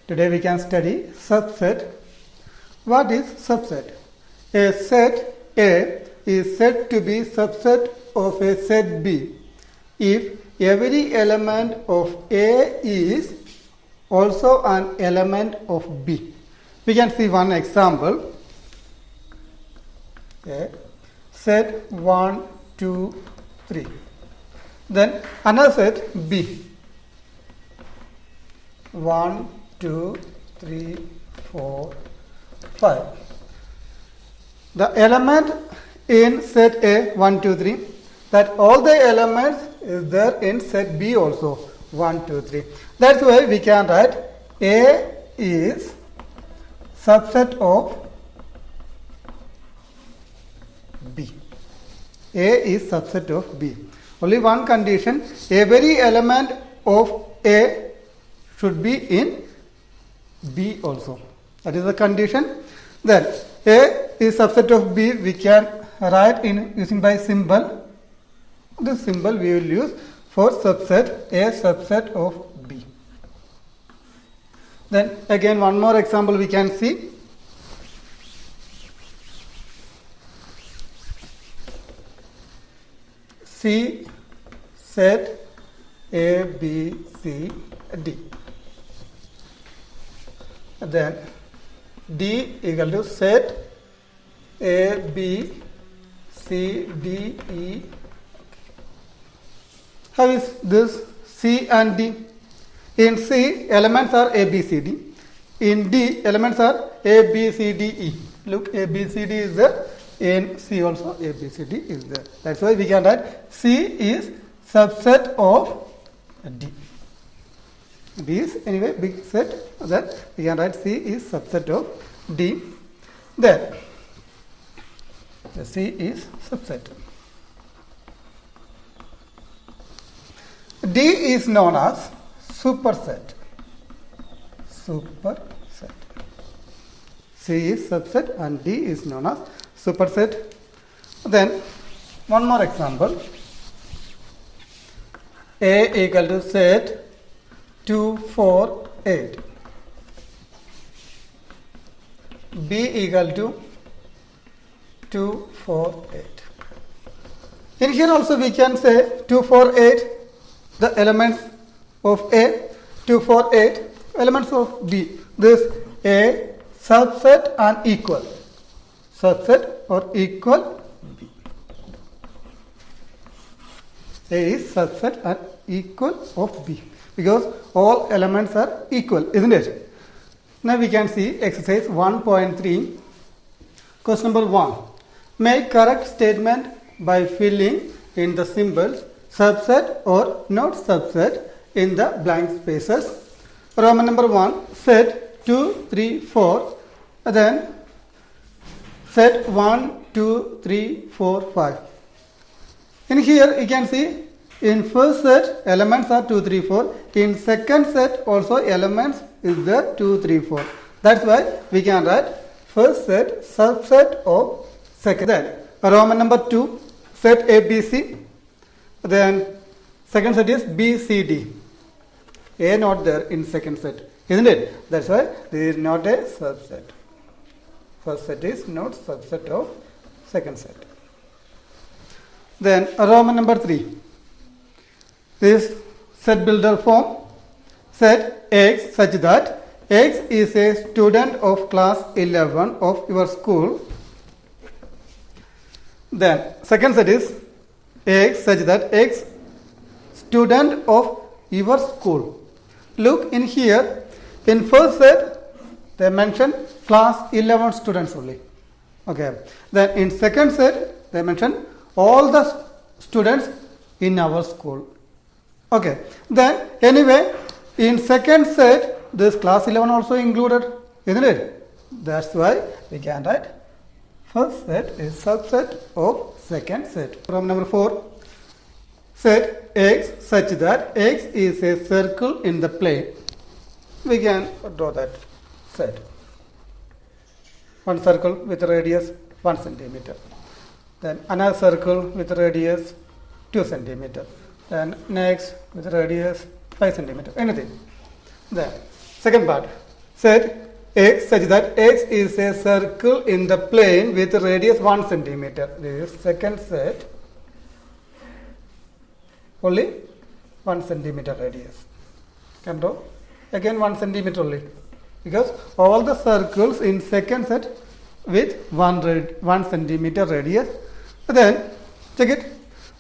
Today we can study subset. What is subset? A set A is said to be subset of a set B if every element of A is also an element of B. We can see one example. Okay. Set 1, 2, 3. Then another set B. 1, 2, 3, 4, 5. The element in set A 1, 2, 3. That all the elements is there in set B also 1, 2, 3. That's why we can write A is subset of B. A is subset of B. Only one condition, every element of A should be in B also. That is the condition. Then A is subset of B, we can write in using by symbol. This symbol we will use for subset, A subset of B. Then again one more example we can see. C set A, B, C, D. Then D equal to set A, B, C, D, E. How is this C and D? In C, elements are A, B, C, D. In D, elements are A, B, C, D, E. Look, A, B, C, D is there. In C also, A, B, C, D is there. That's why we can write C is subset of D. B is anyway big set. Then we can write C is subset of D. Then the C is subset. D is known as superset. Superset. C is subset and D is known as superset. Then one more example. A equal to set 2, 4, 8. B equal to 2, 4, 8. In here also we can say 2, 4, 8. The elements of A, 2, 4, 8, elements of B. This A subset and equal. Subset or equal B. A is subset and equal of B. Because all elements are equal, isn't it? Now we can see exercise 1.3. Question number 1. Make correct statement by filling in the symbols subset or not subset in the blank spaces. Roman number 1, set 2, 3, 4. Then set 1, 2, 3, 4, 5. In here you can see in first set elements are 2, 3, 4. In second set also elements is there 2, 3, 4. That's why we can write first set subset of second. Then Roman number 2, set A, B, C. Then second set is B, C, D. A not there in second set, isn't it? That's why this is not a subset. First set is not subset of second set. Then Roman number 3. This set builder form. Set X such that X is a student of class 11 of your school. Then second set is X such that X student of your school. Look in here, in first set they mention class 11 students only. Okay. Then in second set they mention all the students in our school. Okay. Then anyway in second set this class 11 also included, isn't it? That's why we can write first set is subset of second set. From number 4, set X such that X is a circle in the plane. We can draw that set. One circle with radius 1 centimeter. Then another circle with radius 2 centimeter. Then next with radius 5 centimeter. Anything. Then second part. Set x such that x is a circle in the plane with radius 1 centimeter. This is second set, only 1 centimeter radius. Can do again 1 centimeter only, because all the circles in second set with 1 centimeter radius. Then check it.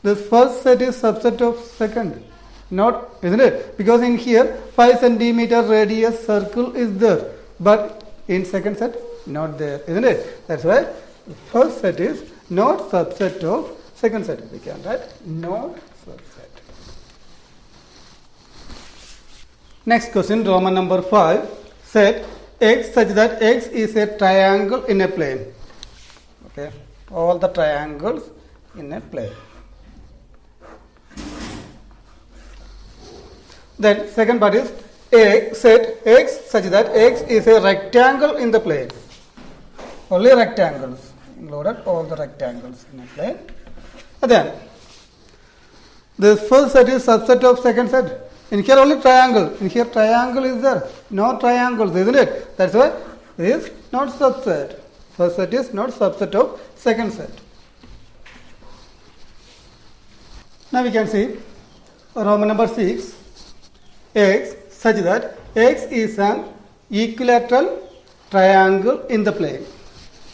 This first set is subset of second, not, isn't it? Because in here 5 centimeter radius circle is there, but in second set not there, isn't it? That's why first set is not subset of second set. We can write not subset. Next question, Roman number 5. Set x such that x is a triangle in a plane. Okay, all the triangles in a plane. Then second part is set x such that x is a rectangle in the plane. Only rectangles, included all the rectangles in a plane. And then this first set is subset of second set. In here only triangle. In here triangle is there. No triangles, isn't it? That's why this is not subset. First set is not subset of second set. Now we can see Roman number 6. X such that x is an equilateral triangle in the plane.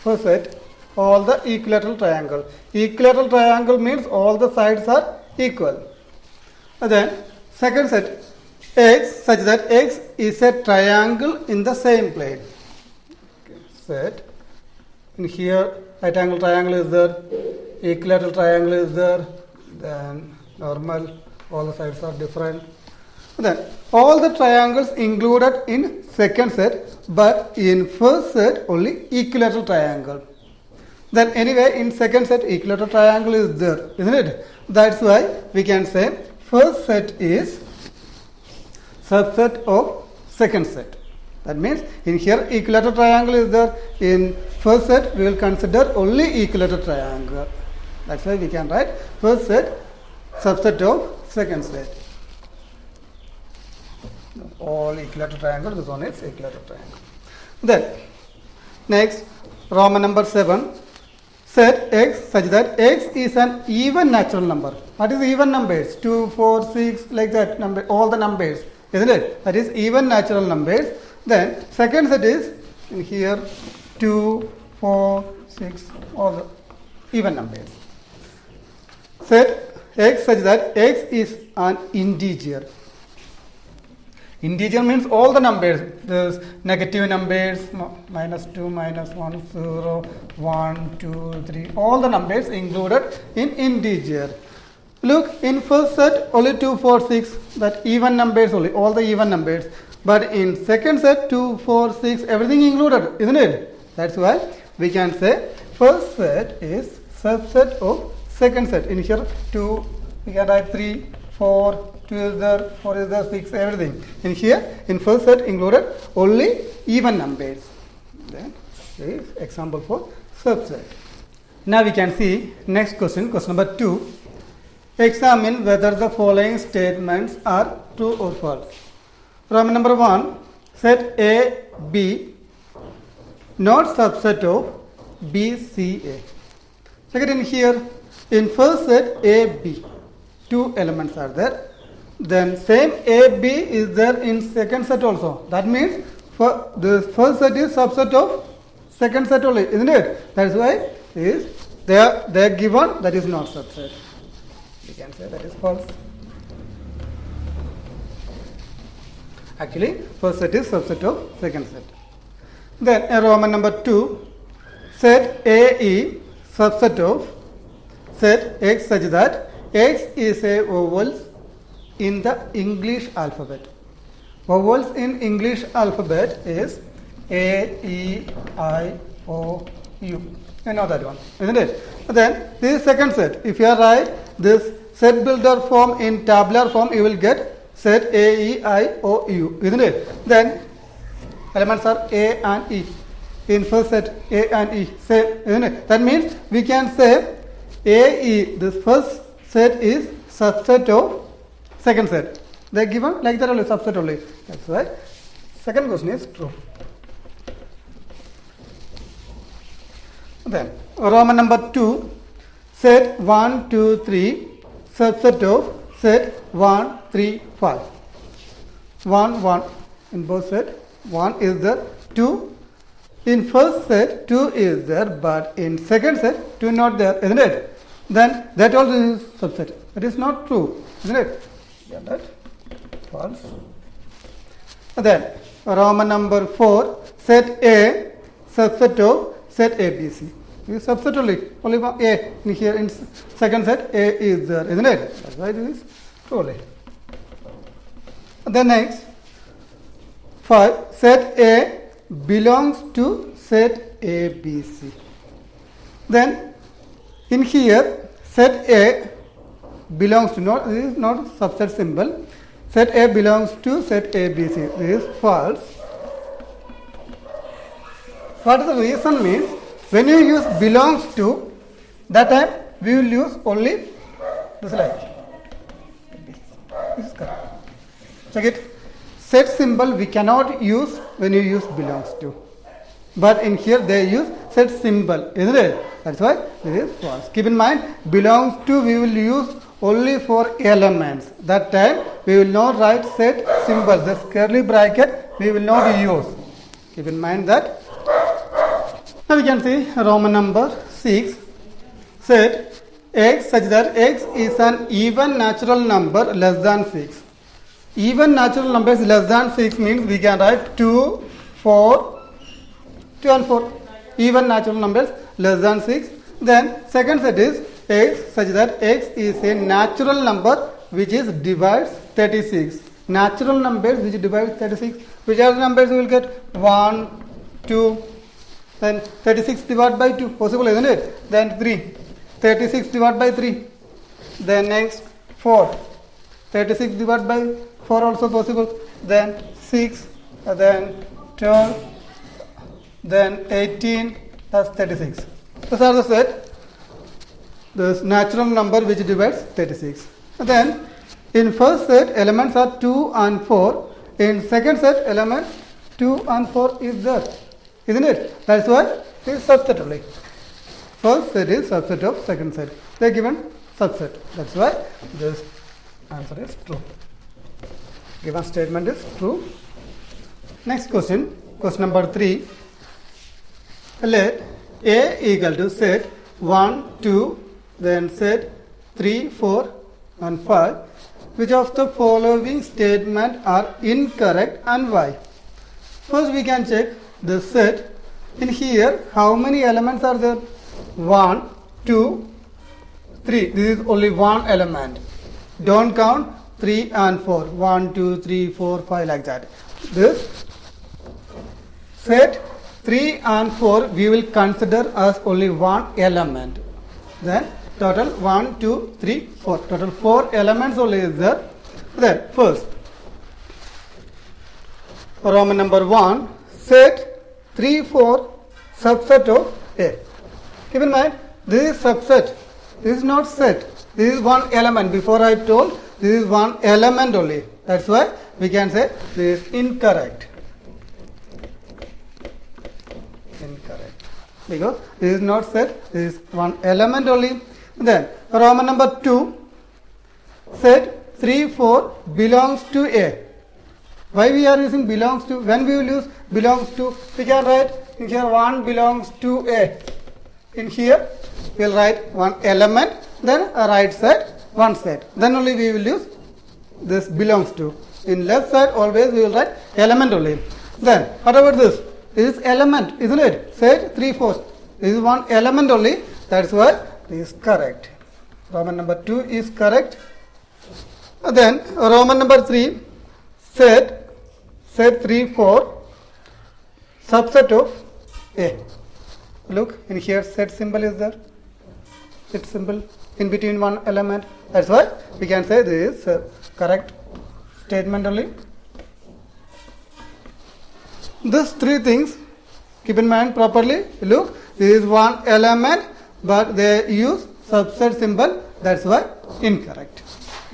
First set, all the equilateral triangle. Equilateral triangle means all the sides are equal. And then second set, x such that x is a triangle in the same plane. Okay. Set, in here right angle triangle is there, equilateral triangle is there, then normal, all the sides are different. Then all the triangles included in second set, but in first set only equilateral triangle. Then anyway in second set equilateral triangle is there, isn't it? That's why we can say first set is subset of second set. That means in here equilateral triangle is there. In first set we will consider only equilateral triangle. That's why we can write first set subset of second set. All equilateral triangle, this one is equilateral triangle. Then next Roman number 7. Set x such that x is an even natural number. What is even numbers? 2, 4, 6, like that number, all the numbers, isn't it? That is even natural numbers. Then second set is in here 2, 4, 6, all the even numbers. Set x such that x is an integer. Integer means all the numbers. There's negative numbers, -2, -1, 0, 1, 2, 3, all the numbers included in integer. Look, in first set only 2, 4, 6, that even numbers only, all the even numbers. But in second set 2, 4, 6, everything included, isn't it? That's why we can say first set is subset of second set. In here 2, we can write 3, 4, 2 is there, 4 is there, 6, everything. In here, in first set included only even numbers. Then this is example for subset. Now we can see next question, question number 2. Examine whether the following statements are true or false. Roman number 1, set A, B, not subset of B, C, A. Check it in here. In first set A, B, 2 elements are there. Then same A, B is there in second set also. That means for the first set is subset of second set only, isn't it? That's why they are given, that is not subset. We can say that is false. Actually, first set is subset of second set. Then Roman number 2, set AE subset of set X such that X is a vowel in the English alphabet. Vowels in English alphabet is A, E, I, O, U. You know that one, isn't it? Then this is second set. If you are right, this set builder form in tabular form, you will get set A, E, I, O, U, isn't it? Then elements are A and E. In first set A and E, same, isn't it? That means we can say A, E, this first set is subset of second set. They are given like that only, subset only. That's why Second question is true. Then Roman number 2, set 1, 2, 3, subset of set 1, 3, 5. 1, 1 in both set, 1 is there, 2 in first set 2 is there, but in second set 2 not there, isn't it? Then that also is subset. It is not true, isn't it? Yeah, that false. Then Roman number 4, set A, subset of set ABC. This is subset only one A in here in second set A is there, isn't it? That's why this is true only. Then next 5, set A belongs to set ABC. Then in here set A belongs to, not, this is not subset symbol. Set A belongs to set ABC. This is false. What is the reason means? When you use belongs to, that time we will use only this line. This is correct. Check it. Set symbol we cannot use when you use belongs to. But in here they use set symbol, isn't it? That's why this is false. Keep in mind, belongs to we will use only for elements. That time we will not write set symbol. This curly bracket we will not use. Keep in mind that. Now we can see Roman number 6. Set x such that x is an even natural number less than 6. Even natural numbers less than 6 means we can write 2, 4, 2 and 4. Even natural numbers less than 6. Then second set is x such that x is a natural number which is divides 36. Natural numbers which divides 36. Which are the numbers we will get? 1, 2, then 36 divided by 2. Possible, isn't it? Then 3. 36 divided by 3. Then next 4. 36 divided by 4 also possible. Then 6. Then 12. Then 18. That's 36. These are the set. This natural number which divides 36. Then in first set elements are 2 and 4. In second set elements 2 and 4 is there. Isn't it? That's why it is subset only. First set is subset of second set. They are given subset. That's why this answer is true. Given statement is true. Next question. Question number 3. Let A equal to set 1, 2, then set 3, 4 and 5. Which of the following statements are incorrect and why? First we can check the set. In here how many elements are there? 1, 2, 3. This is only one element. Don't count 3 and 4. 1, 2, 3, 4, 5 like that. This set 3 and 4 we will consider as only one element. Then total 1, 2, 3, 4. Total 4 elements only is there. Then first Roman number 1, set 3, 4 subset of A. Keep in mind this is subset. This is not set. This is one element. Before I told this is one element only. That's why we can say this is incorrect. Incorrect. Because this is not set. This is one element only. Then Roman number 2, set 3, 4 belongs to A. Why we are using belongs to? When we will use belongs to, we can write in here 1 belongs to A. In here we will write one element, then a right side, one side. Then only we will use this belongs to. In left side always we will write element only. Then what about this? This is element, isn't it? Set 3, 4. This is one element only. That's why this is correct. Roman number 2 is correct. Then Roman number 3, set 3, 4 subset of A. Look in here set symbol is there. Set symbol in between one element. That's why we can say this is correct statement only. These three things keep in mind properly. Look, this is one element but they use subset symbol. That's why incorrect.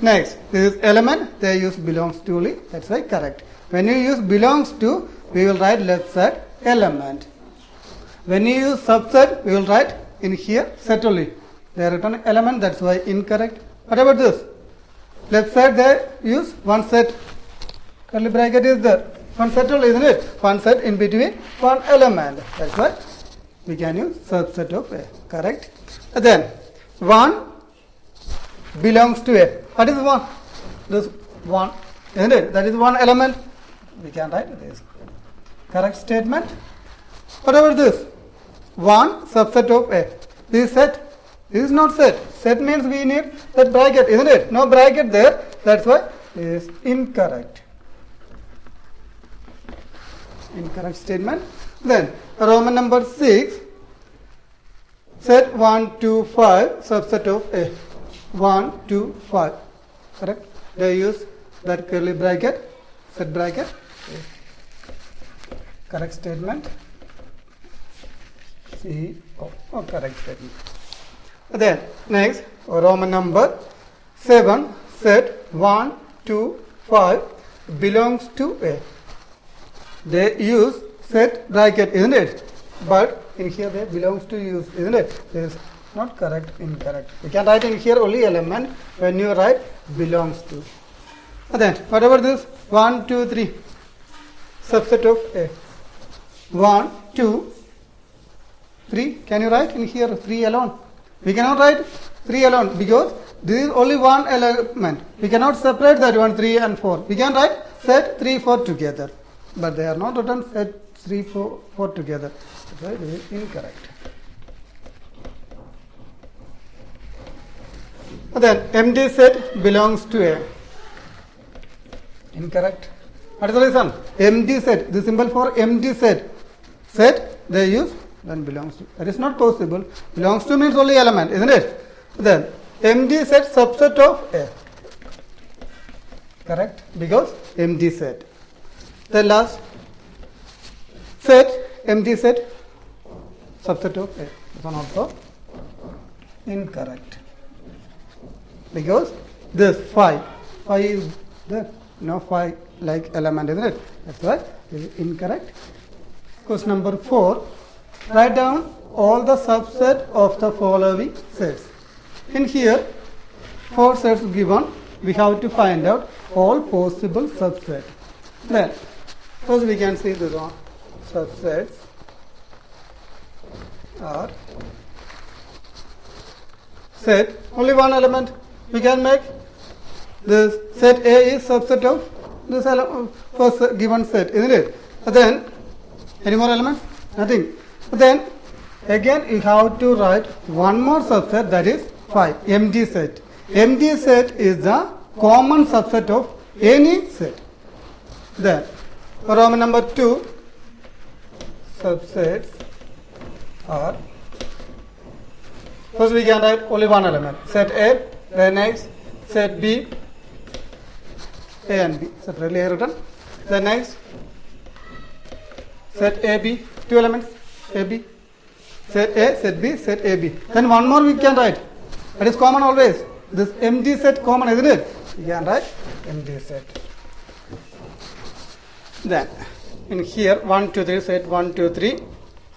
Next, this is element. They use belongs to only. That's why correct. When you use belongs to, we will write left side element. When you use subset, we will write in here set only. They are written element, that's why incorrect. What about this? Left side they use one set. Curly bracket is there. One set only, isn't it? One set in between one element. That's why we can use subset of A. Correct? And then 1 belongs to A. What is 1? This 1, isn't it? That is one element. We can write this. Correct statement. What about this? 1 subset of A. This is set. This is not set. Set means we need that bracket, isn't it? No bracket there. That's why it is incorrect. Incorrect statement. Then Roman number 6. Set 1, 2, 5 subset of A. 1, 2, 5. Correct? They use that curly bracket, set bracket. Correct statement. C. Oh, correct statement. Then next Roman number 7. Set 1, 2, 5 belongs to A. They use set bracket, isn't it? But in here they belongs to use, isn't it? This is not correct, incorrect. You can write in here only element when you write belongs to. And then what about this? 1, 2, 3 subset of A. 1, 2, 3. Can you write in here 3 alone? We cannot write 3 alone because this is only one element. We cannot separate that one 3 and 4. We can write set 3, 4 together. But they are not written set 3, 4 together. That's why it is incorrect. Then empty set belongs to A. Incorrect. What is the reason? Empty set. The symbol for empty set. Set they use, then belongs to. That is not possible. Belongs to means only element, isn't it? Then empty set subset of A. Correct? Because empty set. The last set, empty set, subset of A. This one also incorrect. Because this 5 is there. No 5 like element, isn't it? That's why it is incorrect. Question number 4. Write down all the subset of the following sets. In here, 4 sets given. We have to find out all possible subsets. Then first we can see the subsets are set only one element. We can make this set A is subset of this first given set, isn't it? Then any more elements? Nothing. Then again you have to write one more subset, that is 5, empty set. Empty set is the common subset of any set. Then Roman number 2 subsets are, first we can write only one element, set A, then next set B, A and B separately written. Then next set AB, 2 elements, AB, set A, set B, set AB. Then one more we can write, that is common always. This empty set common, isn't it? We can write empty set. Then in here 1, 2, 3 set 1, 2, 3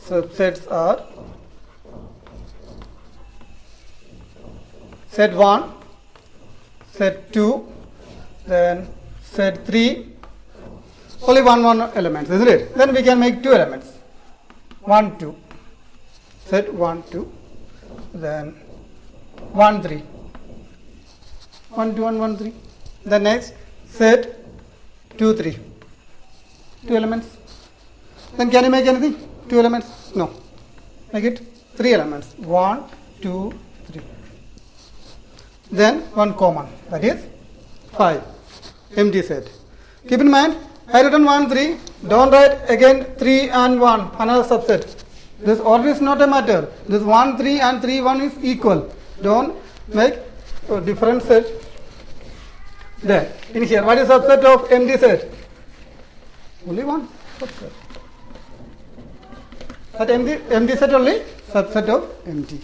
subsets are set 1, set 2, then set 3, only one element, isn't it? Then we can make 2 elements, 1, 2, set 1, 2, then 1, 3, 1, 2, 1, 1, 3. The next set 2, 3. 2 elements. Then can you make anything? 2 elements? No. Make it 3 elements. 1, 2, 3. Then one common, that is 5. Empty set. Keep in mind, I written 1, 3. Don't write again 3 and 1, another subset. This order is not a matter. This 1, 3 and 3, 1 is equal. Don't make a different set. Then in here, what is subset of empty set? Only one subset. But empty set only subset of empty.